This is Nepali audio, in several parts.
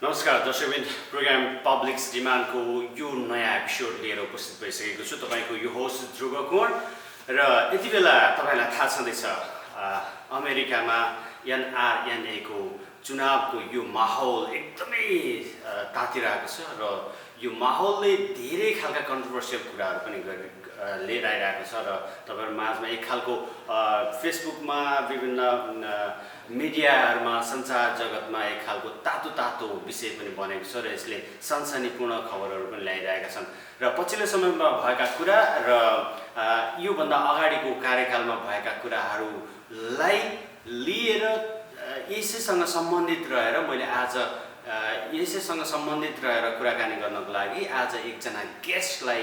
नमस्कार दर्शकबिन प्रोग्राम पब्लिक्स डिमान्डको यो नयाँ एपिसोड लिएर उपस्थित भइसकेको छु तपाईको यो होस्ट ध्रुव कुँवर र यति बेला तपाईलाई थाहा छँदैछ अमेरिकामा NRNA को चुनावको यो माहौल एकदमै तातिरहेको छ र यो माहौलले धेरै खालका कन्ट्रोभर्सियल कुराहरू पनि लिएर आइरहेको छ र तपाईहरु माझमा एक खालको फेसबुकमा विभिन्न मिडियाहरुमा सञ्चार जगतमा एक खालको तातो विषय पनि बनेको छ र यसले सनसनीपूर्ण खबरहरू पनि ल्याइरहेका छन् र पछिल्लो समयमा भएका कुरा र यो भन्दा अगाडिको कार्यकालमा भएका कुराहरूलाई लिएर यसैसँग सम्बन्धित रहेर मैले आज यसैसँग सम्बन्धित रहेर कुराकानी गर्नको लागि आज एकजना गेस्टलाई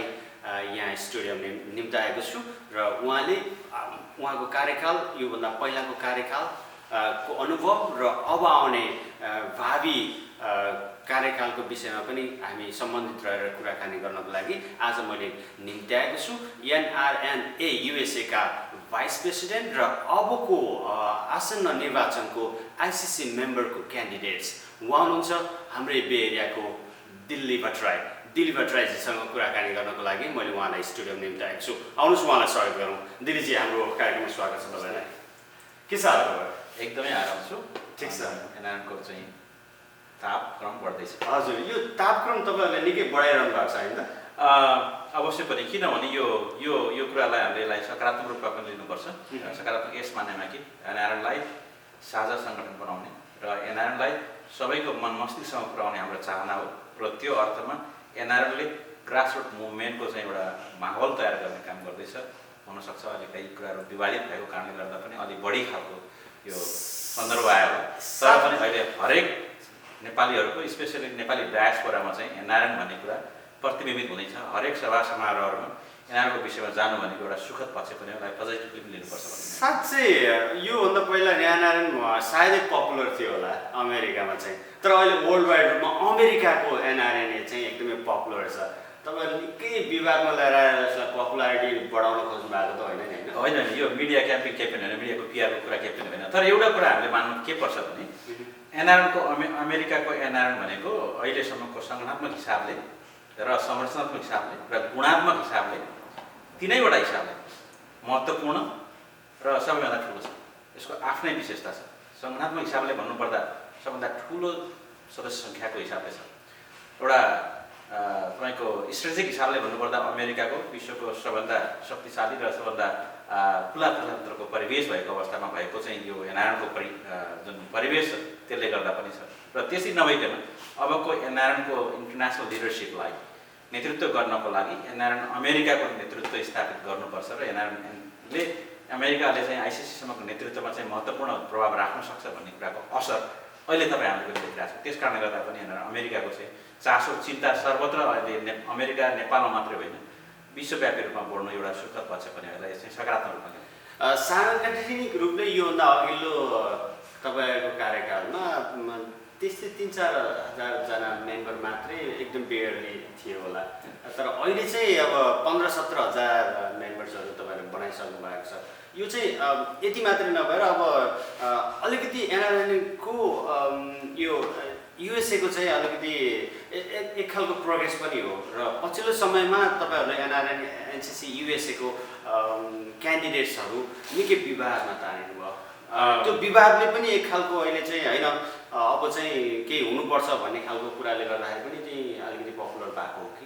यहाँ स्टुडियोमा निम्ताएको छु र उहाँको कार्यकाल यो भन्दा पहिलाको कार्यकाल को अनुभव र अब आउने भावी कार्यकालको विषयमा पनि हामी सम्बन्धित रहेर कुराकानी गर्नको लागि आज मैले निम्त्याएको छु NRNA USA का भाइस प्रेसिडेन्ट र अबको आसन्न निर्वाचनको ICC मेम्बरको क्यान्डिडेट्स उहाँ हुनुहुन्छ हाम्रै बे एरियाको दिल्ली भट्टराईजीसँग कुराकानी गर्नको लागि मैले उहाँलाई स्टुडियोमा निम्त्याएको छु। आउनुहोस् उहाँलाई स्वागत गरौँ। दिल्लीजी हाम्रो कार्यक्रममा स्वागत छ तपाईलाई। के छ हाल? एकदमै आराम छु। ठीक छ। एनआरएनको चाहिँ तापक्रम बढ्दैछ। हजुर, यो तापक्रम तपाईहरुले निकै बढाइरहनु भएको छ हैन? अवश्य पनि, किनभने यो कुरालाई हामीले यसलाई सकारात्मक रूपमा पनि लिनुपर्छ। सकारात्मक यस मानेमा कि एनआरएनलाई साझा सङ्गठन बनाउने र एनआरएनलाई सबैको मन मस्तिष्कसँग पुर्याउने हाम्रो चाहना हो र त्यो अर्थमा एनआरएनले ग्रासरुट मुभमेन्टको चाहिँ एउटा माहौल तयार गर्ने काम गर्दैछ। हुनसक्छ अहिले केही कुराहरू विवादित भएको कारणले गर्दा पनि अलि बढी खालको यो सन्दर्भ आयो तर पनि अहिले हरेक नेपालीहरूको स्पेसली नेपाली डायस्पोरामा चाहिँ एनआरएन भन्ने कुरा प्रतिबिम्बित हुँदैछ। हरेक सभा समारोहहरूमा एनआरएनको विषयमा जानु भनेको एउटा सुखद पक्ष पनि यसलाई पोजिटिभली पनि लिनुपर्छ भन्ने। साँच्चै योभन्दा पहिला एनआरएन सायदै पपुलर थियो होला अमेरिकामा चाहिँ, तर अहिले वर्ल्ड वाइड रूपमा अमेरिकाको एनआरएनए चाहिँ एकदमै पपुलर छ। तपाईहरुले निकै विवादमा ल्याएर यसलाई पपुलारिटी बढाउन खोज्नु भएको त होइन नि? होइन, यो मिडिया क्याम्पेन केही पनि होइन, मिडियाको पिआरको कुरा केही पनि होइन। तर एउटा कुरा हामीले मान्नु के पर्छ भने एनआरएनको अमेरिकाको एनआरएन भनेको अहिलेसम्मको सङ्गठनात्मक हिसाबले र संरचनात्मक हिसाबले र गुणात्मक हिसाबले तीनैवटा हिसाबले महत्त्वपूर्ण र सबैभन्दा ठुलो छ। यसको आफ्नै विशेषता छ। सङ्गठनात्मक हिसाबले भन्नुपर्दा सबभन्दा ठुलो सदस्य सङ्ख्याको हिसाबले छ। एउटा तपाईँको स्ट्रेटेजिक हिसाबले भन्नुपर्दा अमेरिकाको विश्वको सबभन्दा शक्तिशाली र सबभन्दा खुला प्रजातन्त्रको परिवेश भएको अवस्थामा भएको चाहिँ यो एनआरएनको जुन परिवेश छ त्यसले गर्दा पनि छ। र त्यसै नभइकन अबको एनआरएनको इन्टरनेसनल लिडरसिपलाई नेतृत्व गर्नको लागि एनआरएन अमेरिकाको नेतृत्व स्थापित गर्नुपर्छ र एनआरएनले अमेरिकाले चाहिँ आइसिसीसम्मको नेतृत्वमा चाहिँ महत्त्वपूर्ण प्रभाव राख्न सक्छ भन्ने कुराको असर अहिले तपाईँ हामीले पनि देखिरहेको छौँ। त्यस कारणले गर्दा पनि अमेरिकाको चाहिँ चासो चिन्ता सर्वत्र अहिले अमेरिका नेपालमा मात्रै होइन विश्वव्यापी रूपमा बढ्नु एउटा सुखद पक्ष पनि होला। यसै सकारात्मक रूपमा सार्वजनिक रूपले योभन्दा अघिल्लो तपाईँको कार्यकालमा त्यस्तै 3-4 हजारजना मेम्बर मात्रै एकदम बेयरली थियो होला, तर अहिले चाहिँ अब 15-17 हजार मेम्बर्सहरू तपाईँले बनाइसक्नु भएको छ। यो चाहिँ यति मात्रै नभएर अब अलिकति एनआरएनको यो युएसएको चाहिँ अलिकति एक खालको प्रोग्रेस पनि हो र पछिल्लो समयमा तपाईहरुले एनआरएन एनसीसी युएसएको क्यान्डिडेट्सहरू निकै विवादमा तानिनु भयो। त्यो विवादले पनि एक खालको अहिले चाहिँ होइन अब चाहिँ केही हुनुपर्छ भन्ने खालको कुराले गर्दाखेरि पनि चाहिँ अलिकति पपुलर भएको हो कि?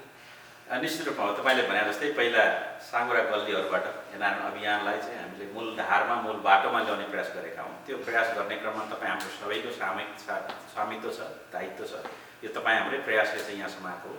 निश्चित रूपमा हो। तपाईँले भने जस्तै पहिला साँगुरा गल्लीहरूबाट एनआरएन अभियानलाई चाहिँ हामीले मूल धारमा मूल बाटोमा ल्याउने प्रयास गरेका हौँ। त्यो प्रयास गर्ने क्रममा तपाईँ हाम्रो सबैको सामूहिक स्वामित्व छ, दायित्व छ। यो तपाईँ हाम्रै प्रयासले चाहिँ यहाँसम्म आएको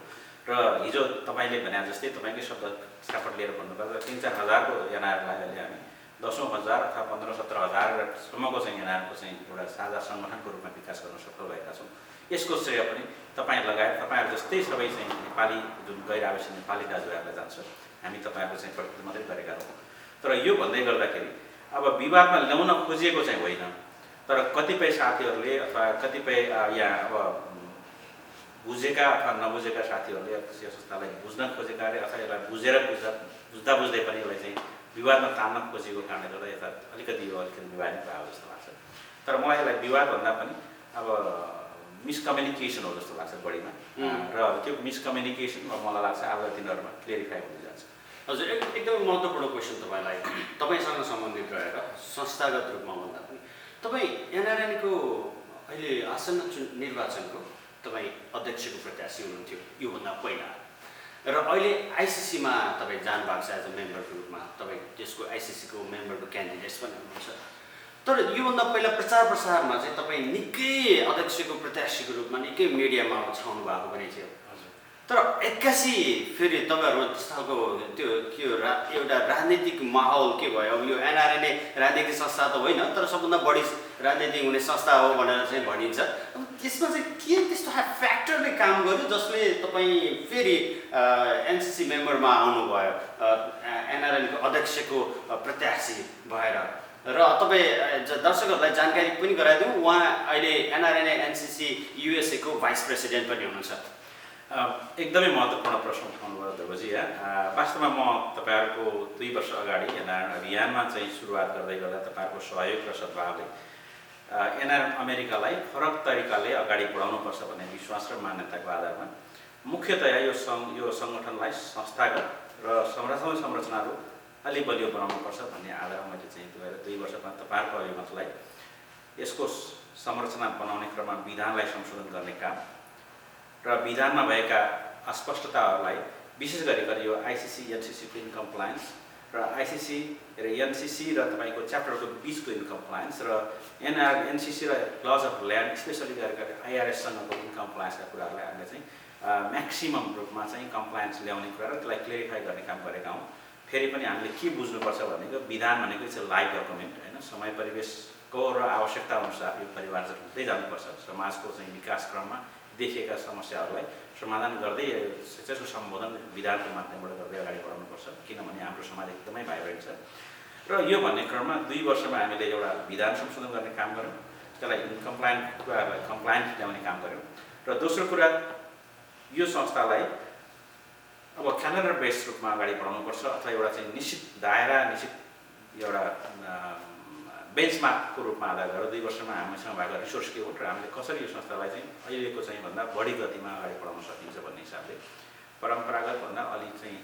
र हिजो तपाईँले भने जस्तै तपाईँकै शब्द छापट लिएर भन्नुपर्दा 3-4 हजारको एनआरएनलाई अहिले हामी 10औं हजार अथवा 15-17 हजारसम्मको चाहिँ एनआरएनको चाहिँ एउटा साझा सङ्गठनको रूपमा विकास गर्न सफल भएका छौँ। यसको श्रेय पनि तपाईँ लगायत तपाईँहरू जस्तै सबै चाहिँ नेपाली जुन गैर आवासीय नेपाली दाजुभाइहरूलाई जान्छ। हामी तपाईँहरूको चाहिँ प्रकृति मात्रै गरेका हौँ। तर यो भन्दै गर्दाखेरि अब विवादमा ल्याउन खोजिएको चाहिँ होइन, तर कतिपय साथीहरूले अथवा कतिपय यहाँ अब बुझेका अथवा नबुझेका साथीहरूले यस संस्थालाई बुझ्न खोजेका अरे अथवा यसलाई बुझ्दा बुझ्दै पनि यसलाई चाहिँ विवादमा तान्न खोजेको कारणले गर्दा यता अलिकति विवादित भयो जस्तो लाग्छ। तर मलाई यसलाई विवाद भन्दा पनि अब मिसकम्युनिकेसन हो जस्तो लाग्छ बढीमा र त्यो मिसकम्युनिकेसन मलाई लाग्छ आगामी दिनहरूमा क्लियरिफाई हुँदै जान्छ। हजुर एकदमै महत्त्वपूर्ण क्वेसन तपाईँलाई तपाईँसँग सम्बन्धित रहेर संस्थागत रूपमा भन्दा पनि तपाईँ एनआरएनको अहिले आसन्न निर्वाचनको तपाईँ अध्यक्षको प्रत्याशी हुनुहुन्थ्यो योभन्दा पहिला र अहिले आइसिसीमा तपाईँ जानु भएको छ एज अ मेम्बरको रूपमा तपाईँ त्यसको आइसिसीको मेम्बरको क्यान्डिडेट्स पनि हुनुहुन्छ। तर योभन्दा पहिला प्रचार प्रसारमा चाहिँ तपाईँ निकै अध्यक्षको प्रत्याशीको रूपमा निकै मिडियामा छाउनु भएको पनि थियो। तर एक्कासी फेरि तपाईँहरू त्यस्तो त्यो के हो एउटा राजनीतिक माहौल के भयो अब यो एनआरएनए राजनीतिक संस्था त होइन तर सबभन्दा बढी राजनीतिक हुने संस्था हो भनेर चाहिँ भनिन्छ। अब त्यसमा चाहिँ के त्यस्तो फ्याक्टरले काम गर्यो जसले तपाईँ फेरि एनसिसी मेम्बरमा आउनुभयो एनआरएनको अध्यक्षको प्रत्याशी भएर र तपाईँ दर्शकहरूलाई जानकारी पनि गराइदिउँ उहाँ अहिले एनआरएनए एनसिसी युएसएको भाइस प्रेसिडेन्ट पनि हुनुहुन्छ। एकदमै महत्त्वपूर्ण प्रश्न उठाउनुभयो ध्रुवजी। वास्तवमा म तपाईँहरूको 2 वर्ष अगाडि एनआरएन अभियानमा चाहिँ सुरुवात गर्दै गर्दा तपाईँहरूको सहयोग र सद्भावले एनआरएन अमेरिकालाई फरक तरिकाले अगाडि बढाउनुपर्छ भन्ने विश्वास र मान्यताको आधारमा मुख्यतया यो सङ्गठनलाई संस्थागत र संरचनाहरू अलि बलियो बनाउनुपर्छ भन्ने आधारमा मैले चाहिँ 2 वर्षमा तपाईँहरूको अभिमतलाई यसको संरचना बनाउने क्रममा विधानलाई संशोधन गर्ने काम र विधानमा भएका अस्पष्टताहरूलाई विशेष गरी यो आइसिसी एनसिसीको इनकम्प्लायन्स र आइसिसी र एनसिसी र तपाईँको च्याप्टरको बिचको इनकम्प्लायन्स र एनसिसी र लज अफ ल्यान्ड स्पेसली गरेर आइआरएससँगको इनकम्प्लायन्सका कुराहरूलाई हामीले चाहिँ म्याक्सिमम रूपमा चाहिँ कम्प्लायन्स ल्याउने कुरा र त्यसलाई क्लियरिफाई गर्ने काम गरेका हौँ। फेरि पनि हामीले के बुझ्नुपर्छ भनेको विधान भनेको चाहिँ लाइभ डकुमेन्ट होइन, समय परिवेशको र आवश्यकता अनुसार यो परिमार्जन हुँदै जानुपर्छ। समाजको चाहिँ विकास क्रममा देखिएका समस्याहरूलाई समाधान गर्दै त्यसको सम्बोधन विधानको माध्यमबाट गर्दै अगाडि बढाउनुपर्छ किनभने हाम्रो समाज एकदमै भाइब्रेन्ट छ। र यो भन्ने क्रममा 2 वर्षमा हामीले एउटा विधान संशोधन गर्ने काम गऱ्यौँ, त्यसलाई इनकम्प्लायन्ट कुराहरूलाई कम्प्लायन्ट ल्याउने काम गऱ्यौँ। र दोस्रो कुरा यो संस्थालाई अब क्यालेन्डर बेस्ड रूपमा अगाडि बढाउनुपर्छ अथवा एउटा चाहिँ निश्चित दायरा निश्चित एउटा बेन्चमार्कको रूपमा आधार गरेर 2 वर्षमा हामीसँग भएको रिसोर्स के हो र हामीले कसरी यो संस्थालाई चाहिँ अहिलेको चाहिँ भन्दा बढी गतिमा अगाडि बढाउन सकिन्छ भन्ने हिसाबले परम्परागत भन्दा अलि चाहिँ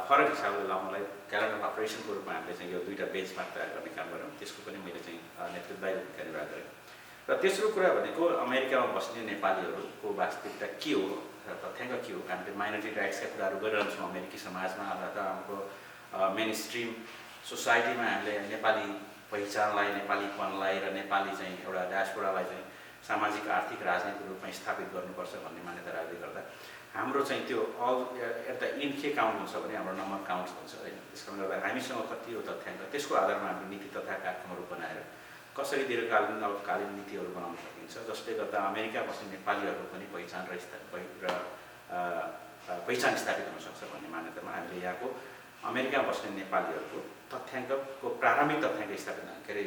फरक हिसाबले लाउनलाई क्यालेन्डर अपरेसनको रूपमा हामीले चाहिँ यो 2टा बेन्चमार्क तयार गर्ने काम गऱ्यौँ। त्यसको पनि मैले चाहिँ नेतृत्वदायी भूमिका निर्वाह गरेँ। र तेस्रो कुरा भनेको अमेरिकामा बस्ने नेपालीहरूको वास्तविकता के हो र तथ्याङ्क के हो। हामीले माइनोरिटी राइट्सका कुराहरू गरिरहन्छौँ अमेरिकी समाजमा अथवा हाम्रो मेन स्ट्रिम सोसाइटीमा हामीले नेपाली पहिचानलाई नेपालीपनलाई र नेपाली चाहिँ एउटा डायस्पोरालाई चाहिँ सामाजिक आर्थिक राजनीतिक रूपमा स्थापित गर्नुपर्छ भन्ने मान्यता राख्दै गर्दा हाम्रो चाहिँ त्यो अल एट द इन्ड के काउन्ट हुन्छ भने हाम्रो नम्बर काउन्ट हुन्छ होइन। त्यसकारणले गर्दा हामीसँग कति हो तथ्याङ्क त्यसको आधारमा हामीले नीति तथा कार्यक्रमहरू बनाएर कसरी दीर्घकालीन अल्पकालीन नीतिहरू बनाउन सकिन्छ जसले गर्दा अमेरिका बस्ने नेपालीहरूको पनि पहिचान स्थापित हुन सक्छ भन्ने मान्यतामा हामीले यहाँको अमेरिका बस्ने नेपालीहरूको तथ्याङ्कको प्रारम्भिक तथ्याङ्क स्थापना के अरे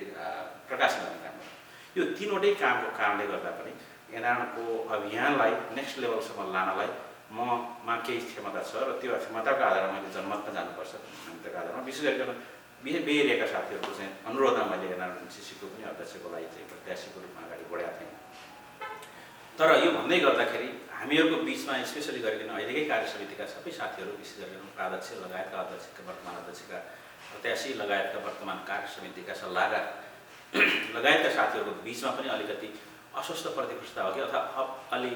प्रकाशन गर्ने काम गर्छ। यो 3वटै कामको कारणले गर्दा पनि एनआरएनको अभियानलाई नेक्स्ट लेभलसम्म लानलाई ममा केही क्षमता छ र त्यो क्षमताको आधारमा मैले जनमतमा जानुपर्छ मान्यताको आधारमा विशेष गरिकन बे एरियाका साथीहरूको चाहिँ अनुरोधमा मैले एनआरएनसिसीको पनि अध्यक्षको लागि चाहिँ प्रत्याशीको रूपमा अगाडि बढाएको थिएँ। तर यो भन्दै गर्दाखेरि हामीहरूको बिचमा स्पेसली गरिकन अहिलेकै कार्य समितिका सबै साथीहरू विशेष गरिकन उपाध्यक्ष लगायतका अध्यक्षका वर्तमान अध्यक्षका प्रत्याशी लगायतका वर्तमान कार्य समितिका सल्लाहकार लगायतका साथीहरूको बिचमा पनि अलिकति अस्वस्थ प्रतिस्पर्धा हो कि अथवा अलि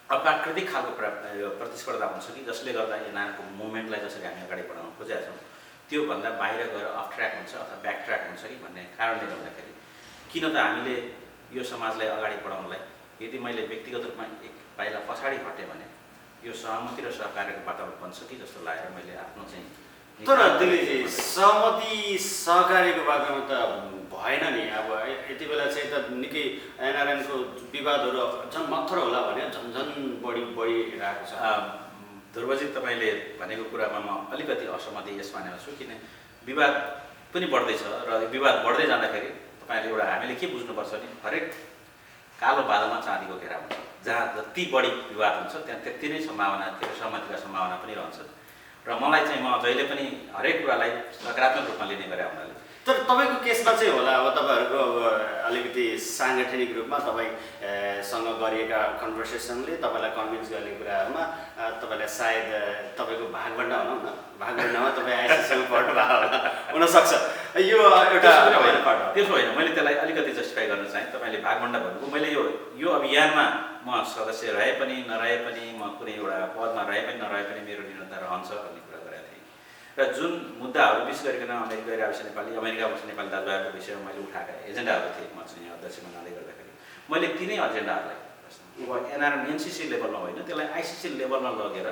अप्राकृतिक खालको प्रतिस्पर्धा हुन्छ कि जसले गर्दा एनआरएनको मुभमेन्टलाई जसरी हामी अगाडि बढाउन खोजेका छौँ त्योभन्दा बाहिर गएर अफ ट्र्याक हुन्छ अथवा ब्याक ट्र्याक हुन्छ कि भन्ने कारणले गर्दाखेरि किन त हामीले यो समाजलाई अगाडि बढाउनलाई यदि मैले व्यक्तिगत रूपमा एक पाइला पछाडि हटेँ भने यो सहमति र सहकार्यको वातावरण बन्छ कि जस्तो लागेर मैले आफ्नो चाहिँ तर दिल्लीजी सहमति सहकार्यको बारेमा त भएन नि। अब यति बेला चाहिँ त निकै एनआरएनको विवादहरू झन् मत्थर होला भने झन् बढिरहेको छ। ध्रुवजी तपाईँले भनेको कुरामा म अलिकति असहमति यसमा नै छु किन विवाद पनि बढ्दैछ र विवाद बढ्दै जाँदाखेरि तपाईँले एउटा हामीले के बुझ्नुपर्छ भने हरेक कालो बादलमा चाँदीको घेरा हुन्छ। जहाँ जति बढी विवाद हुन्छ त्यहाँ त्यति नै सम्भावना सहमतिका सम्भावना पनि रहन्छ र मलाई चाहिँ म जहिले पनि हरेक कुरालाई सकारात्मक रूपमा लिने गरे हुनाले तर तपाईँको केसमा चाहिँ होला अब तपाईँहरूको अब अलिकति साङ्गठनिक रूपमा तपाईँसँग गरिएका कन्भर्सेसनले तपाईँलाई कन्भिन्स गर्ने कुराहरूमा तपाईँलाई सायद तपाईँको भागभन्डा भनौँ न भागभन्डामा तपाईँ आइसिसीमा पढ्नु भएको होला हुनसक्छ यो एउटा त्यसो होइन मैले त्यसलाई अलिकति जस्टिफाई गर्न चाहेँ तपाईँले भागभन्डा भन्नुभयो मैले यो अभियानमा म सदस्य रहे पनि नरहे पनि म कुनै एउटा पदमा रहे पनि नरहे पनि मेरो निरन्तर रहन्छ भन्ने कुरा गरेको थिएँ र जुन मुद्दाहरू विशेष गरिकन अमेरिका गइरहेको नेपाली अमेरिका बस्ने नेपाली दाजुभाइहरूको विषयमा मैले उठाएका एजेन्डाहरू थिएँ म चाहिँ अध्यक्ष बनाउँदै गर्दाखेरि मैले तिनै एजेन्डाहरूलाई अब एनआरएनसी लेभलमा होइन त्यसलाई आइसिसी लेभलमा लगेर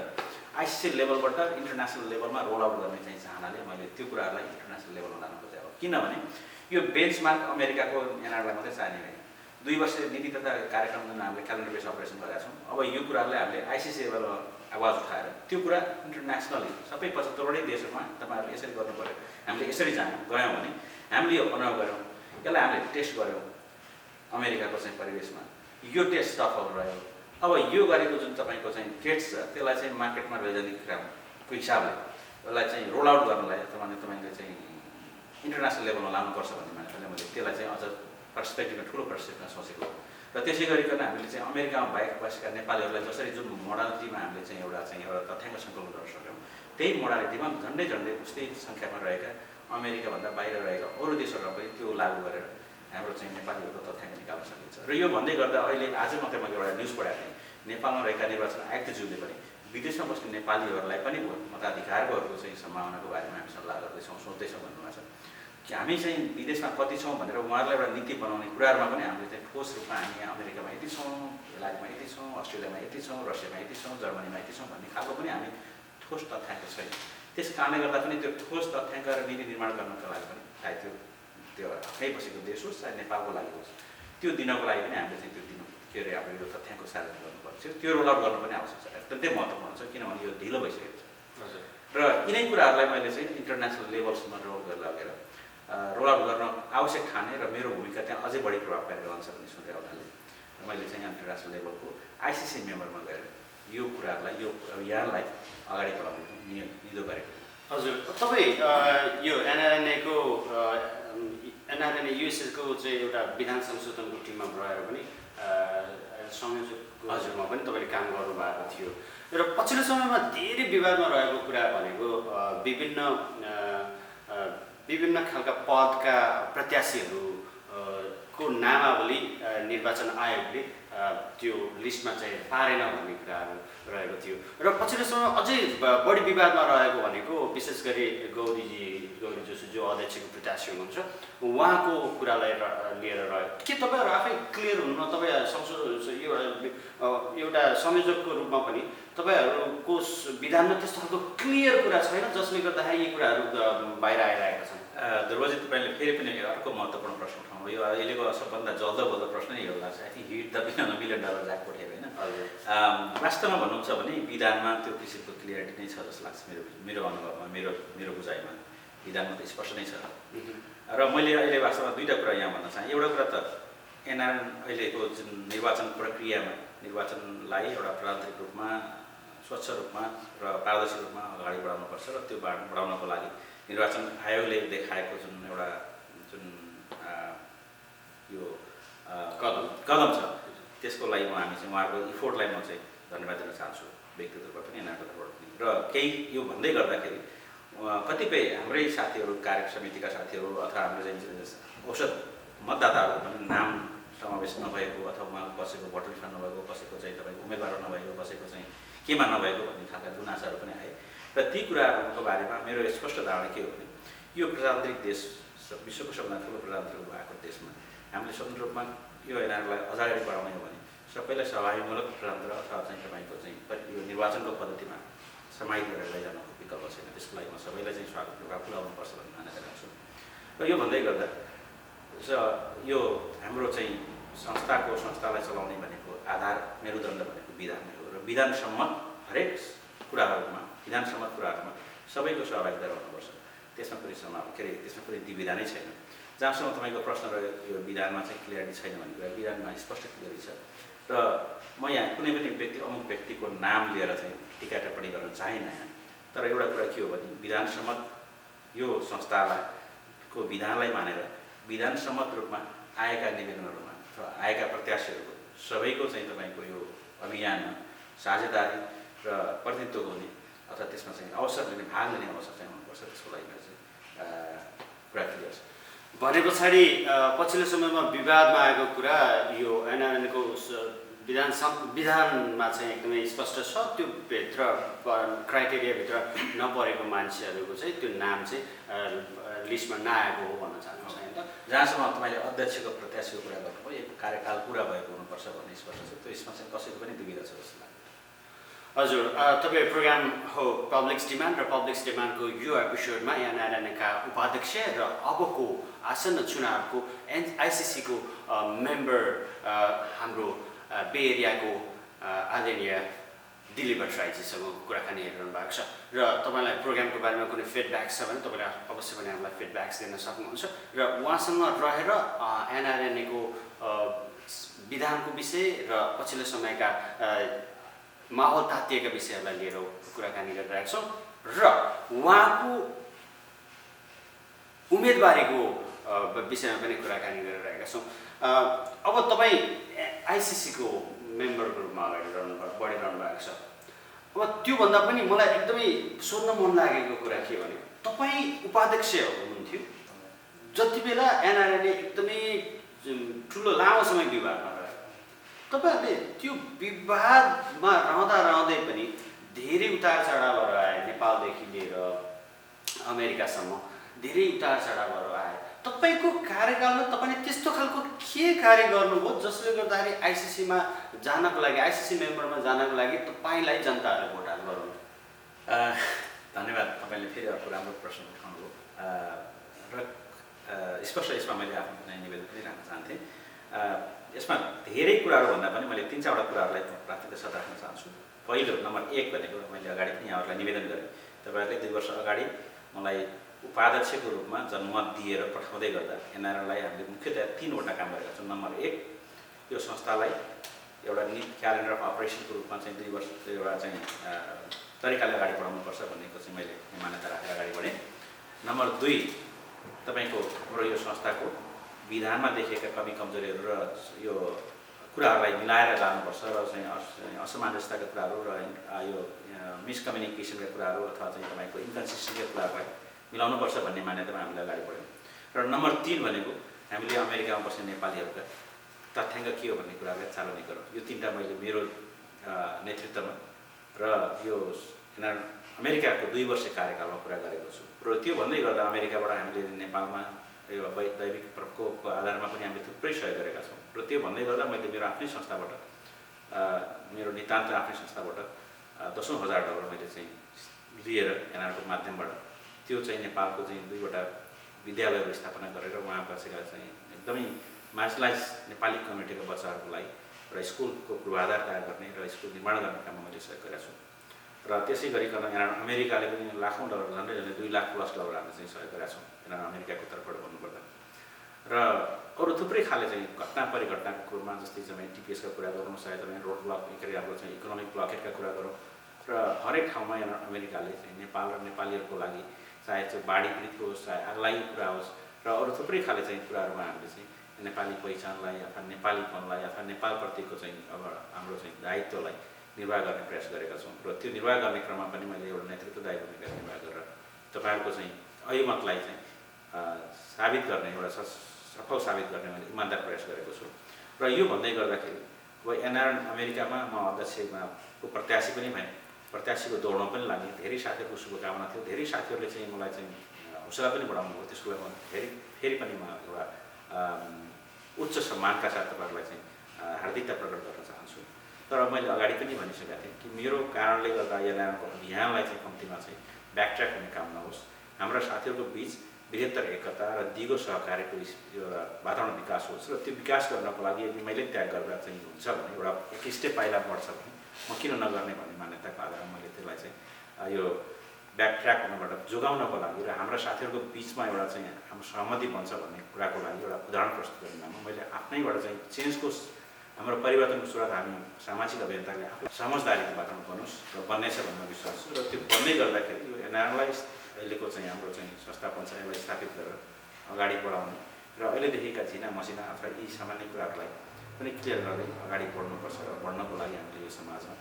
आइसिसी लेभलबाट इन्टरनेसनल लेभलमा रोल आउट गर्ने चाहिँ चाहनाले मैले त्यो कुराहरूलाई इन्टरनेसनल लेभलमा लानु खोजेको किनभने यो बेन्चमार्क अमेरिकाको एनआरलाई मात्रै चाहिने होइन 2 वर्ष नीति तथा कार्यक्रम जुन हामीले क्यालेन्डर बेस अपरेसन गरेका छौँ अब यो कुराहरूलाई हामीले आइसिसी लेभलमा आवाज उठाएर त्यो कुरा इन्टरनेसनली सबै 75वटै देशहरूमा तपाईँहरूले यसरी गर्नु पऱ्यो हामीले यसरी गयौँ भने हामीले यो अनुभव गऱ्यौँ यसलाई हामीले टेस्ट गऱ्यौँ अमेरिकाको चाहिँ परिवेशमा यो टेस्ट सफल रह्यो अब यो गरेको जुन तपाईँको चाहिँ ट्रेड्स छ त्यसलाई चाहिँ मार्केटमा लैजाने कुराको हिसाबले यसलाई चाहिँ रोल आउट गर्नलाई तपाईँले चाहिँ इन्टरनेसनल लेभलमा लानुपर्छ भन्ने मान्छेले मैले त्यसलाई चाहिँ अझ पर्सपेक्टिभमा ठुलो पर्सपेक्टिभमा सोचेको र त्यसै गरिकन हामीले चाहिँ अमेरिकामा बाहेक बसेका नेपालीहरूलाई जसरी जुन मोडालिटीमा हामीले चाहिँ एउटा तथ्याङ्क सङ्कलन गर्न सक्यौँ त्यही मोडालिटीमा झन्डै उस्तै सङ्ख्यामा रहेका अमेरिकाभन्दा बाहिर रहेका अरू देशहरूमा पनि त्यो लागू गरेर हाम्रो चाहिँ नेपालीहरूको तथ्याङ्क निकाल्न सकिन्छ र यो भन्दै गर्दा अहिले आज मात्रै मैले एउटा न्युज पढाएको थिएँ नेपालमा रहेका निर्वाचन आयुक्तज्यूले पनि विदेशमा बस्ने नेपालीहरूलाई पनि मताधिकारको चाहिँ सम्भावनाको बारेमा हामी सल्लाह गर्दैछौँ सोच्दैछौँ भन्नुभएको छ कि हामी चाहिँ विदेशमा कति छौँ भनेर उहाँहरूलाई एउटा नीति बनाउने कुराहरूमा पनि हामीले चाहिँ ठोस रूपमा हामी यहाँ अमेरिकामा यति छौँ बेलायतमा यति छौँ अस्ट्रेलियामा यति छौँ रसियामा यति छौँ जर्मनीमा यति छौँ भन्ने खालको पनि हामी ठोस तथ्याङ्क छैन त्यस कारणले गर्दा पनि त्यो ठोस तथ्याङ्क र नीति निर्माण गर्नको लागि पनि चाहे त्यो कहीँ बसेको देश होस् चाहे नेपालको लागि होस् त्यो दिनको लागि पनि हामीले चाहिँ त्यो दिनु के अरे अब यो तथ्याङ्कको साधन गर्नुपर्छ त्यो रोल आउट गर्नु पनि आवश्यक छ अत्यन्तै महत्त्वपूर्ण छ किनभने यो ढिलो भइसकेको छ र यिनै कुराहरूलाई मैले चाहिँ इन्टरनेसनल लेभलसम्म रोल गरेर लगेर रोल आउट गर्न आवश्यक ठाने र मेरो भूमिका त्यहाँ अझै बढी प्रभावकारी रहन्छ भन्ने सोचेर हुनाले मैले चाहिँ इन्टरनेसनल लेभलको आइसिसी मेम्बरमा गएर यो कुराहरूलाई यो अभियानलाई अगाडि बढाउने निधो गरेको हजुर तपाईँ यो एनआरएनएको युएसएको चाहिँ एउटा विधान संशोधनको टिममा रहेर पनि संयोजकको हजुरमा पनि तपाईँले काम गर्नुभएको थियो र पछिल्लो समयमा धेरै विवादमा रहेको कुरा भनेको विभिन्न खालका पदका प्रत्याशीहरूको नामावली निर्वाचन आयोगले त्यो लिस्टमा चाहिँ पारेन भन्ने कुराहरू रहेको थियो र पछिल्लो समयमा अझै बढी विवादमा रहेको भनेको विशेष गरी गौरी जोशी जो अध्यक्षको प्रत्याशी हुनुहुन्छ उहाँको कुरालाई लिएर रह्यो के तपाईँहरू आफै क्लियर हुनुहुन्न तपाईँ एउटा संयोजकको रूपमा पनि तपाईँहरूको विधानमा त्यस्तो खालको क्लियर कुरा छैन जसले गर्दाखेरि यी कुराहरू बाहिर आइरहेका छन् ध्रुवजी तपाईँले फेरि पनि अर्को महत्त्वपूर्ण प्रश्न उठाउनु यो अहिलेको सबभन्दा जल्दो प्रश्न नै यो लाग्छ I think hit the $1 billion jackpot हेर होइन वास्तवमा भन्नुहुन्छ भने विधानमा त्यो किसिमको क्लियरिटी नै छ जस्तो लाग्छ मेरो अनुभवमा मेरो बुझाइमा विधानमा त स्पष्ट नै छ र मैले अहिले वास्तवमा 2टा कुरा यहाँ भन्न चाहेँ एउटा कुरा त एनआरएन अहिलेको जुन निर्वाचन प्रक्रियामा निर्वाचनलाई एउटा प्रजातान्त्रिक रूपमा स्वच्छ रूपमा र पारदर्शी रूपमा अगाडि बढाउनुपर्छ र त्यो बढाउनको लागि निर्वाचन आयोगले देखाएको जुन यो कदम छ त्यसको लागि हामी चाहिँ उहाँको इफोर्टलाई म चाहिँ धन्यवाद दिन चाहन्छु व्यक्तिगत रूपमा पनि एनआरको तर्फबाट पनि र केही यो भन्दै गर्दाखेरि कतिपय हाम्रै साथीहरू कार्य समितिका साथीहरू अथवा हाम्रो चाहिँ औषध मतदाताहरू पनि नाम समावेश नभएको अथवा उहाँको कसैको भोटर लिस्टमा नभएको कसैको चाहिँ तपाईँको उम्मेदवार नभएको कसैको चाहिँ केमा नभएको भन्ने खालका गुनासाहरू पनि आए र ती कुराहरूको बारेमा मेरो स्पष्ट धारणा के हो भने यो प्रजातान्त्रिक देश विश्वको सबभन्दा ठुलो प्रजातान्त्रिक भएको देशमा हामीले स्वतन्त्र रूपमा यो एनआरलाई अगाडि बढाउने हो भने सबैलाई सहभागीमूलक प्रजातन्त्र अथवा चाहिँ तपाईँको चाहिँ यो निर्वाचनको पद्धतिमा समाहित गरेर लैजानुको विकल्प छैन त्यसको लागि म सबैलाई चाहिँ स्वागत पुर्याउनुपर्छ भन्ने मानेर राख्छु र यो भन्दै गर्दा यो हाम्रो चाहिँ संस्थालाई चलाउने भनेको आधार मेरुदण्ड भनेको विधान हो र विधानसम्मत हरेक कुराहरूमा सबैको सहभागिता रहनुपर्छ त्यसमा कुनै त्यसमा कुनै विधानै छैन जहाँसम्म तपाईँको प्रश्न रह्यो यो विधानमा चाहिँ क्लियरिटी छैन भन्ने कुरा विधानमा स्पष्ट क्लियरिटी छ र म यहाँ कुनै पनि अमुक व्यक्तिको नाम लिएर चाहिँ टिका टिप्पणी गर्न चाहेन तर एउटा कुरा के हो भने विधानसम्मत यो संस्थालाई को विधानलाई मानेर विधान सम्मत रूपमा आएका निवेदनहरूमा अथवा आएका प्रत्याशीहरूको सबैको चाहिँ तपाईँको यो अभियानमा साझेदारी र प्रतिनिधित्व हुने अथवा त्यसमा चाहिँ अवसर लिने भाग लिने अवसर चाहिँ हुनुपर्छ। त्यसको लागि चाहिँ कुरा क्लियर छ। भने पछाडि पछिल्लो समयमा विवादमा आएको कुरा यो एनआरएनको विधानमा चाहिँ एकदमै स्पष्ट छ, त्यो भित्र क्राइटेरियाभित्र नपरेको मान्छेहरूको चाहिँ त्यो नाम चाहिँ लिस्टमा नआएको हो भन्न चाहनुहुन्छ होइन त? जहाँसम्म तपाईँले अध्यक्षको प्रत्याशीको कुरा गर्नुभयो, यो कार्यकाल पुरा भएको हुनुपर्छ भन्ने स्पष्ट छ। त्यो यसमा चाहिँ कसैको पनि दुविधा छ जस्तो लाग्छ। हजुर, तपाईँ प्रोग्राम हो पब्लिक्स डिमान्ड र पब्लिक्स डिमान्डको यो एपिसोडमा NRNA उपाध्यक्ष र अबको आसन्न चुनावको आइसिसीको मेम्बर हाम्रो बे एरियाको आदरणीय दिल्ली भट्टराईजीसँग कुराकानी हेरिरहनु भएको छ र तपाईँलाई प्रोग्रामको बारेमा कुनै फिडब्याक छ भने तपाईँले अवश्य पनि हामीलाई फिडब्याक्स दिन सक्नुहुन्छ र उहाँसँग रहेर NRNAको विधानको विषय र पछिल्लो समयका माहौल तातिएका विषयहरूलाई लिएर कुराकानी गरिरहेका छौँ र उहाँको उम्मेदवारीको विषयमा पनि कुराकानी गरिरहेका छौँ। अब तपाईँ आइसिसीको मेम्बरको रूपमा अगाडि बढिरहनु भएको छ। अब त्योभन्दा पनि मलाई एकदमै सोध्न मन लागेको कुरा के भने तपाईँ उपाध्यक्ष हुनुहुन्थ्यो जति बेला NRNA एकदमै ठुलो लामो समय विवादमा रह्यो। तपाईँहरूले त्यो विवादमा रहँदै पनि धेरै उतार चढावहरू आए, नेपालदेखि लिएर अमेरिकासम्म धेरै उतार चढावहरू आए। तपाईँको कार्यकालमा तपाईँले त्यस्तो खालको के कार्य गर्नुभयो जसले गर्दाखेरि आइसिसीमा जानको लागि, आइसिसी मेम्बरमा जानको लागि तपाईँलाई जनताहरूले भोट हाल्नु गराउनु? धन्यवाद। तपाईँले फेरि अर्को राम्रो प्रश्न उठाउनुभयो र स्पष्ट यसमा मैले आफ्नो निवेदन पनि राख्न चाहन्थेँ। यसमा धेरै कुराहरू भन्दा पनि मैले 3-4वटा कुराहरूलाई प्राथमिकता साथ राख्न चाहन्छु। पहिलो नम्बर 1 भनेको मैले अगाडि पनि यहाँहरूलाई निवेदन गरेँ, तपाईँहरूले 2 वर्ष अगाडि मलाई उपाध्यक्षको रूपमा जनमत दिएर पठाउँदै गर्दा NRNAलाई हामीले मुख्यतया 3वटा काम गरेका छौँ। नम्बर 1, यो संस्थालाई एउटा नीति क्यालेन्डर अफ अपरेसनको रूपमा चाहिँ 2 वर्ष एउटा चाहिँ तरिकाले अगाडि बढाउनुपर्छ भन्नेको चाहिँ मैले मान्यता राखेर अगाडि बढेँ। नम्बर 2, तपाईँको हाम्रो यो संस्थाको विधानमा देखिएका कमी कमजोरीहरू र यो कुराहरूलाई मिलाएर जानुपर्छ र चाहिँ असमञ्जसताका कुराहरू र यो मिसकम्युनिकेसनका कुराहरू अथवा चाहिँ तपाईँको इन्कन्सिस्टेन्सीका कुराहरूलाई मिलाउनुपर्छ भन्ने मान्यतामा हामीले अगाडि बढ्यौँ। र नम्बर 3 भनेको हामीले अमेरिकामा बस्ने नेपालीहरूका तथ्याङ्क के हो भन्ने कुरालाई चालनी गरौँ। यो 3टा मैले मेरो नेतृत्वमा र यो अमेरिकाको 2 वर्ष कार्यकालमा पुरा गरेको छु र त्यो भन्दै गर्दा अमेरिकाबाट हामीले नेपालमा यो दैविक प्रकोपको आधारमा पनि हामीले थुप्रै सहयोग गरेका छौँ र त्यो भन्दै गर्दा मैले मेरो आफ्नै संस्थाबाट मेरो नितान्त आफ्नै संस्थाबाट दशौं हजार डलर मैले चाहिँ लिएर NRNAको माध्यमबाट त्यो चाहिँ नेपालको चाहिँ 2वटा विद्यालयहरू स्थापना गरेर उहाँ बसेका चाहिँ एकदमै मार्जिनलाइज नेपाली कम्युनिटीका बच्चाहरूको लागि र स्कुलको पूर्वाधार तयार गर्ने र स्कुल निर्माण गर्ने काममा मैले सहयोग गरेका छु र त्यसै गरिकन अमेरिकाले पनि लाखौं डलर झन्डै 2 लाख प्लस डलर हामीले चाहिँ सहयोग गरेका छौँ अमेरिकाको तर्फबाट भन्नुपर्दा। र अरू थुप्रै खाले चाहिँ घटना परिघटनाको कुरामा जस्तै चाहिँ TPS का कुरा गरौँ, सायद तपाईँ रोड ब्लक के अरे हाम्रो चाहिँ इकोनोमिक ब्लकेटका कुरा गरौँ र हरेक ठाउँमा अमेरिकाले चाहिँ नेपाल र नेपालीहरूको लागि चाहे चाहिँ बाढी पीडित होस्, चाहे आगलागी कुरा होस् र अरू थुप्रै खाले चाहिँ कुराहरूमा हामीले चाहिँ नेपाली पहिचानलाई अथवा नेपालीपनलाई अथवा नेपालप्रतिको चाहिँ अब हाम्रो चाहिँ दायित्वलाई निर्वाह गर्ने प्रयास गरेका छौँ र त्यो निर्वाह गर्ने क्रममा पनि मैले एउटा नेतृत्वदायी भूमिका निर्वाह गरेर तपाईँहरूको चाहिँ अहिमतलाई चाहिँ साबित गर्ने एउटा सफल साबित गर्ने मैले इमान्दार प्रयास गरेको छु र यो भन्दै गर्दाखेरि अब NRNA अमेरिकामा म अध्यक्षको प्रत्याशी पनि भएँ, प्रत्याशीको दौडमा पनि लागेँ। धेरै साथीहरूको शुभकामना थियो, धेरै साथीहरूले चाहिँ मलाई चाहिँ हौसला पनि बढाउनु भयो। त्यसको लागि म फेरि पनि म एउटा उच्च सम्मानका साथ तपाईँहरूलाई चाहिँ हार्दिकता प्रकट गर्न चाहन्छु। तर मैले अगाडि पनि भनिसकेका थिएँ कि मेरो कारणले गर्दा NRNAको अभियानलाई चाहिँ कम्तीमा चाहिँ ब्याकट्र्याक हुने काम नहोस्। हाम्रा साथीहरूको बिच बृहत्तर एकता र दिगो सहकार्यको एउटा वातावरण विकास होस् र त्यो विकास गर्नको लागि यदि मैले त्याग गरेर चाहिँ हुन्छ भने एउटा एक स्टेप पाइला बढ्छ भने म किन नगर्ने भन्ने मान्यताको आधारमा मैले त्यसलाई चाहिँ यो ब्याकट्र्याक हुनबाट जोगाउनको लागि र हाम्रा साथीहरूको बिचमा एउटा चाहिँ हाम्रो सहमति बन्छ भन्ने कुराको लागि एउटा उदाहरण प्रस्तुत गर्नमा मैले आफ्नैबाट चाहिँ चेन्जको हाम्रो परिवर्तनको सुरुवात हामी सामाजिक अभियन्ताले आफ्नो समझदारीको वातावरण बनोस् र बन्नेछ भन्ने विश्वास छ र त्यो बन्दै गर्दाखेरि यो NRNAलाई अहिलेको चाहिँ हाम्रो चाहिँ संस्थापन छ यसलाई स्थापित गरेर अगाडि बढाउने र अहिलेदेखिका झिना मसिना अथवा यी सामान्य कुराहरूलाई पनि क्लियर गर्दै अगाडि बढ्नुपर्छ र बढ्नको लागि हामीले यो समाजमा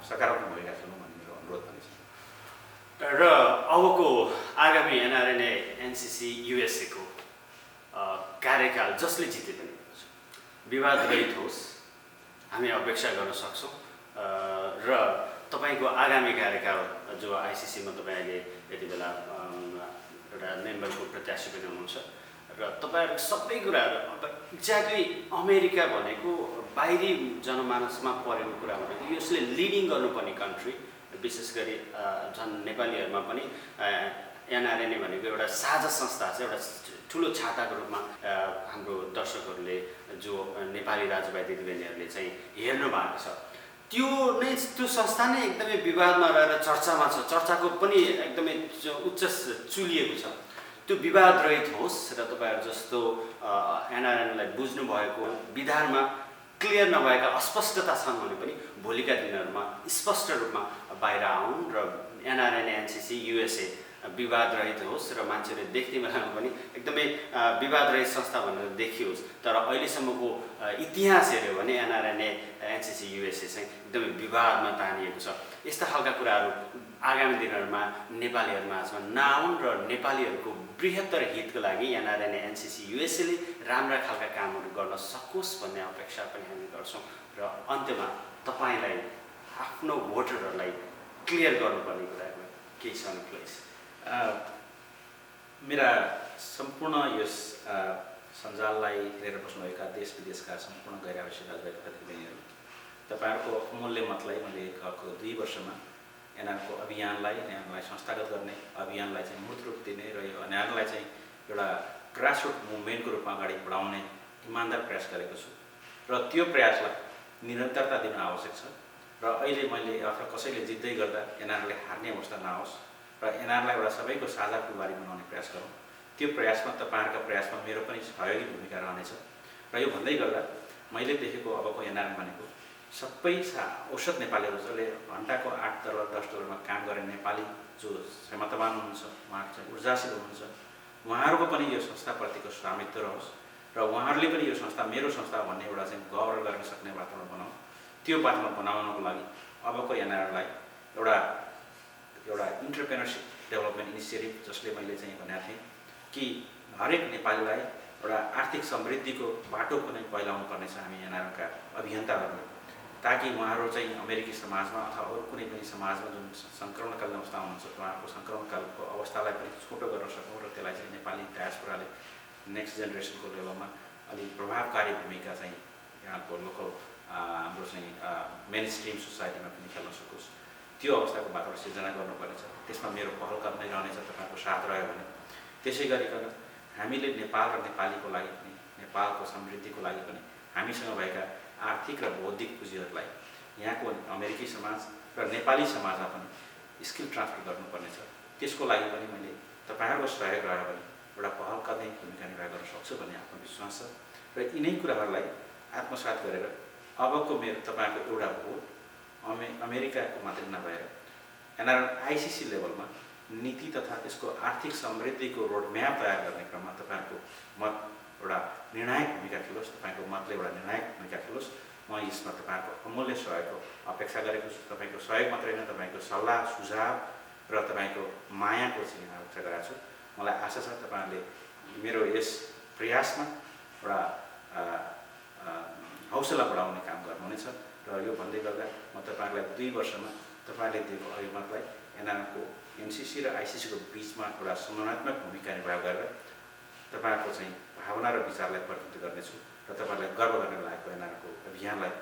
सकारात्मक भूमिका खेल्नु भन्ने मेरो अनुरोध पनि छ। र अबको आगामी NRNA NCC USA को कार्यकाल जसले जिते पनि विवाद रहित होस् हामी अपेक्षा गर्न सक्छौँ र तपाईको आगामी कार्यकाल जो ICC मा तपाईँ अहिले यति बेला एउटा मेम्बरको प्रत्याशी पनि हुनुहुन्छ र तपाईहरु सबै कुराहरु अब एक्ज्याक्टली अमेरिका भनेको बाहिरी जनमानसमा परेको कुरा भनेको यसले लिडिङ गर्नुपर्ने कन्ट्री विशेष गरी झन् नेपालीहरुमा पनि NRNA भनेको एउटा साझा संस्था छ, एउटा ठुलो छाताको रूपमा हाम्रो दर्शकहरूले जो नेपाली दाजुभाइ दिदीबहिनीहरूले चाहिँ हेर्नु भएको छ। त्यो संस्था नै एकदमै विवादमा रहेर चर्चामा छ, चर्चाको पनि एकदमै उच्च चुलिएको छ। त्यो विवाद रहित होस् र तपाईहरु जस्तो NRNA लाई बुझ्नु भएको विधानमा क्लियर नभएका अस्पष्टता छन् भने पनि भोलिका दिनहरुमा स्पष्ट रूपमा बाहिर आउन् र NRNA NCC USA विवाद रहित होस् र मान्छेले देख्ने बेलामा पनि एकदमै विवाद रहित संस्था भनेर देखियोस्। तर अहिलेसम्मको इतिहास हेर्यो भने NRNA NCC USA चाहिँ एकदमै विवादमा तानिएको छ। यस्ता खालका कुराहरू आगामी दिनहरुमा नेपालीहरु माझमा नआउन् र नेपालीहरुको बृहत्तर हितको लागि NRNA NCC USA ले राम्रा खालका कामहरू गर्न सकोस् भन्ने अपेक्षा पनि हामी गर्छौं। र अन्त्यमा तपाईलाई आफ्नो भोटरहरूलाई क्लियर गर्नुपर्ने कुराहरू के छ भने प्लिज। मेरा सम्पूर्ण यस सञ्जाललाई हेरेर बस्नुभएका देश विदेशका सम्पूर्ण गैर आवश्यक दाजुभाइ दिदीबहिनीहरू, तपाईहरुको अमूल्य मतलाई मैले गएको 2 वर्षमा NRNA को अभियानलाई संस्थागत गर्ने अभियानलाई चाहिँ मूर्त रूप दिने र यो NRNA लाई चाहिँ एउटा ग्रासरुट मुभमेन्टको रूपमा अगाडि बढाउने इमानदार प्रयास गरेको छु र त्यो प्रयासलाई निरन्तरता दिन आवश्यक छ। र अहिले मैले अथवा कसैले जित्दै गर्दा NRNA ले हार्ने अवस्था नआओस् र NRNA लाई एउटा सबैको साझा फुलबारी बनाउने प्रयास गरौँ। त्यो प्रयासमा तपाईहरुका प्रयासमा मेरो पनि सहयोगी भूमिका रहनेछ। र यो भन्दै गर्दा मैले देखेको अबको NRNA भनेको सबै औसत नेपालीहरू जसले घण्टाको 8 डलर 10 डलरमा काम गर्ने नेपाली जो क्षमतावान हुनुहुन्छ, उहाँहरू चाहिँ ऊर्जाशील हुनुहुन्छ, उहाँहरूको पनि यो संस्थाप्रतिको स्वामित्व रहोस् र उहाँहरूले पनि यो संस्था मेरो संस्था भन्ने एउटा चाहिँ गौरव गर्न सक्ने वातावरण बनाऊ। त्यो वातावरण बनाउनको लागि अबको NRNA लाई एउटा इन्टरप्रेन्योरशिप डेभलपमेन्ट इनिसिएटिभ जसले मैले चाहिँ भनेको थिएँ कि हरेक नेपालीलाई एउटा आर्थिक समृद्धिको बाटो पनि पहिलाउनु पर्नेछ हामी NRNA का अभियन्ताहरूले, ताकि उहाँहरू चाहिँ अमेरिकी समाजमा अथवा अरू कुनै पनि समाजमा जुन संक्रमणकालीन अवस्था हुनुहुन्छ उहाँहरूको संक्रमणकालको अवस्थालाई पनि छोटो गर्न सकौँ र त्यसलाई चाहिँ नेपाली डायस्पोराले नेक्स्ट जेनेरेसनको लेभलमा अलिक प्रभावकारी भूमिका चाहिँ यहाँको लोकल हाम्रो चाहिँ मेन स्ट्रिम सोसाइटीमा पनि खेल्न सकोस्। त्यो अवस्थाको वातावरण सिर्जना गर्नुपर्नेछ। त्यसमा मेरो पहल कदमै रहनेछ तपाईहरुको साथ रह्यो भने। त्यसै गरिकन हामीले नेपाल र नेपालीको लागि पनि नेपालको समृद्धिको लागि पनि हामीसँग भएका आर्थिक र बौद्धिक पुँजीहरूलाई यहाँको अमेरिकी समाज र नेपाली समाजमा पनि स्किल ट्रान्सफर गर्नुपर्नेछ। त्यसको लागि पनि मैले तपाईहरुको सहयोग रह्यो भने एउटा पहल कदमै भूमिका निर्वाह गर्न सक्छु भन्ने आत्मविश्वास छ। र यिनै कुराहरूलाई आत्मसात गरेर अबको मेरो तपाईहरुको एउटा भोट अमेरिकाको मात्र नभएर NRNA ICC लेभलमा नीति तथा त्यसको आर्थिक समृद्धिको रोडम्याप तयार गर्ने क्रममा तपाईहरुको मत एउटा निर्णायक भूमिका खेलोस्, तपाईको मतले एउटा निर्णायक भूमिका खेलोस्। म यसमा तपाईहरुको अमूल्य सहयोगको अपेक्षा गरेको छु। तपाईको सहयोग मात्रै होइन, तपाईको सल्लाह सुझाव र तपाईको मायाको चाहिँ अपेक्षा गरेको छु। मलाई आशा छ तपाईहरुले मेरो यस प्रयासमा एउटा हौसला बढाउने काम गर्नुहुनेछ। र यो भन्दै गर्दा म तपाईहरुलाई 2 वर्षमा तपाईहरुले दिएको अभिमतलाई NRNA को NCC र ICC को बीचमा एउटा समन्वयात्मक भूमिका निर्वाह गरेर तपाईहरुको चाहिँ भावना र विचारलाई प्रतिनिधित्व गर्नेछु र तपाईहरुलाई गर्व गर्ने लागेको NRNA को अभियानलाई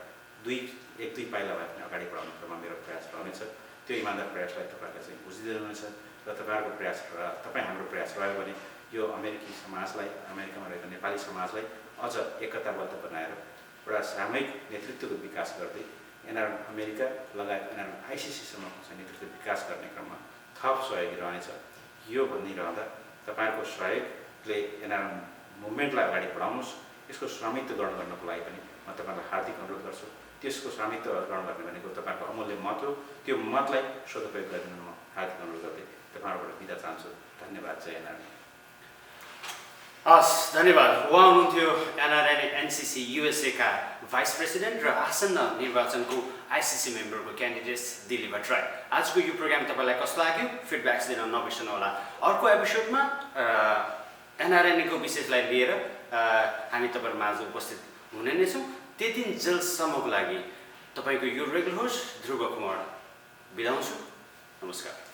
1-2 पाइला भए पनि अगाडि बढाउने क्रममा मेरो प्रयास रहनेछ। त्यो इमानदार प्रयासलाई तपाईहरुले चाहिँ बुझिदिनुहुनेछ र तपाईहरुको प्रयास र तपाईँ हाम्रो प्रयास रह्यो भने यो अमेरिकी समाजलाई, अमेरिकामा रहेको नेपाली समाजलाई अझ एकताबद्ध बनाएर एउटा सामूहिक नेतृत्वको विकास गर्दै NRNA अमेरिका लगायत NRNA ICC सम्मको चाहिँ नेतृत्व विकास गर्ने क्रममा थप सहयोगी रहनेछ। यो भनिरहँदा तपाईहरुको सहयोगले NRNA मुभमेन्टलाई अगाडि बढाउनुहोस्। यसको स्वामित्व ग्रहण गर्नको लागि पनि म तपाईहरुलाई हार्दिक अनुरोध गर्छु। त्यसको स्वामित्व ग्रहण गर्ने भनेको तपाईहरुको अमूल्य मत हो। त्यो मतलाई सदुपयोग गरिदिनु म हार्दिक अनुरोध गर्दै तपाईहरुबाट बिदा चाहन्छु। धन्यवाद। जय NRNA। हस् धन्यवाद। उहाँ हुनुहुन्थ्यो NRNA NCC USA का भाइस प्रेसिडेन्ट र आसन्न निर्वाचनको ICC मेम्बरको क्यान्डिडेट्स दिल्ली भट्टराई। आजको यो प्रोग्राम तपाईँलाई कस्तो लाग्यो फिडब्याक्स दिन नबिर्सनु होला। अर्को एपिसोडमा NRNA को विषयलाई लिएर हामी तपाईहरु माझ उपस्थित हुने नै छौं। त्यतिन्जेलसम्मको लागि तपाईको यो रेगुलर होस्ट ध्रुव कुमार बिदा हुन्छु। नमस्कार।